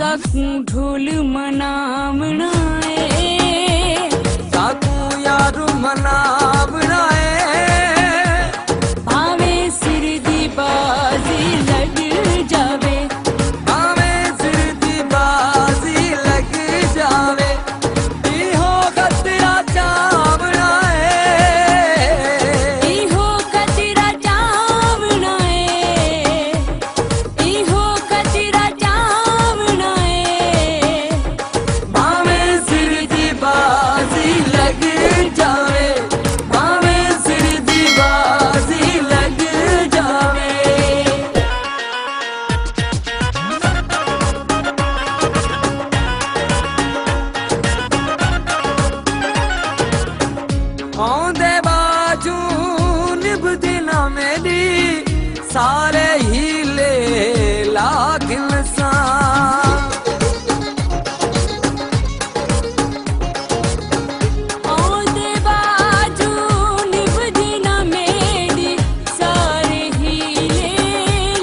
साकू ढोल मनावणाए, साकू यारू मनावणाए, भावे सिर दी बाजी लग जावे, भावे सिर दी बाजी लग जावे, इहो खतरा चावणाए, इहो खतरा चावणाए, इहो खतरा चावणाए, भावे सिर दी बाजी लग जावे, भावे सिर दी बाजी लग जावे। औंदे बाजू निभदी ना मेरी सारे हीले लागिन सा, औंदे बाजू निभदी ना मेरी सारे हीले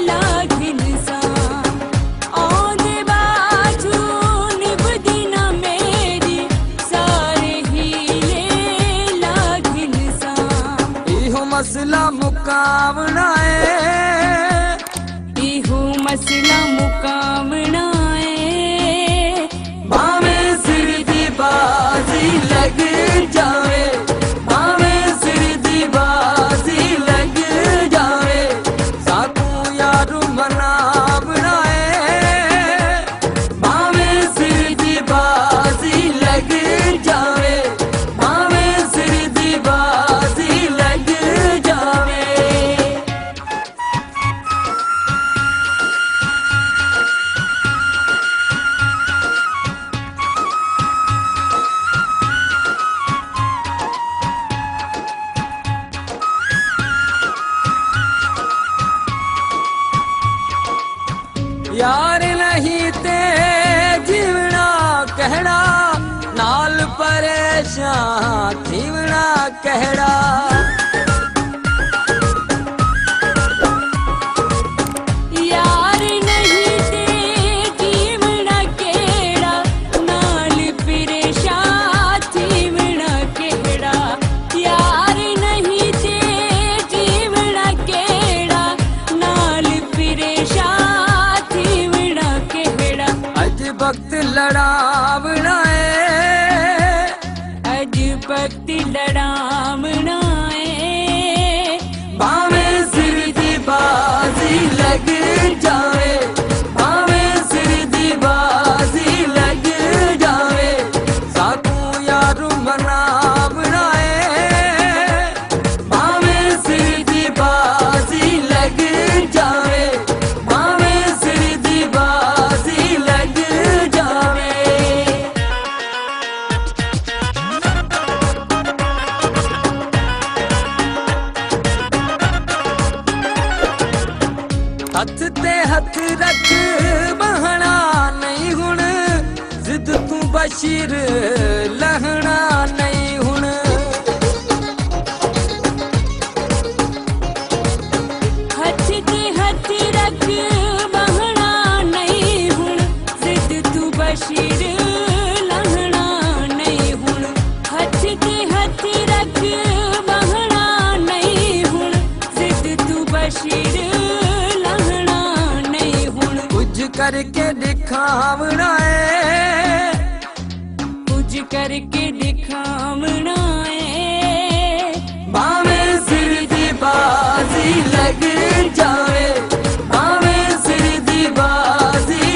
लागिन सा, औंदे बाजू निभदी ना मेरी सारे हीले लागिन सा, इहो मसला मुकावणाए, इहो मसला मुकावणाए, भावे सिर दी बाजी लग जावे, भावे सिर दी बाजी लग जावे, साकू यारू मनावणाए, भावे सिर दी बाजी लग जावे, भावे सिर दी बाजी लग जावे। यार नहीं ते जीवना कहड़ा, नाल परेशान जीवना कहड़ा, यार नहीं ते जीवना केड़ा, नाल परेशान जीवना केड़ा, यार नहीं ते जीवना केड़ा, नाल परेशान जीवना केड़ा, अज वक्त लड़ावणाए, अज वक्त लड़ावणाए, भावे सिर दी बाजी लग जावे, भावे सिर दी बाजी लग जावे, साकू यारू मनावणाए, भावे सिर दी बाजी लग जावे, भावे सिर दी बाजी लग जावे। हथ ते हथ रख बहना नहीं हुण, जिद तू बशीर लहना नहीं हुण, हथ ते हथ रख बहना नहीं हुण, जिद तू बशीर लहना नहीं हुण, हथ ते हथ रख बहना नहीं हुण, जिद तू बशीर लहना नहीं हुण, कुछ करके दिखावणाए, कुछ करके दिखावणाए, भावे सिर दी बाजी लग जावे, भावे सिर दी बाजी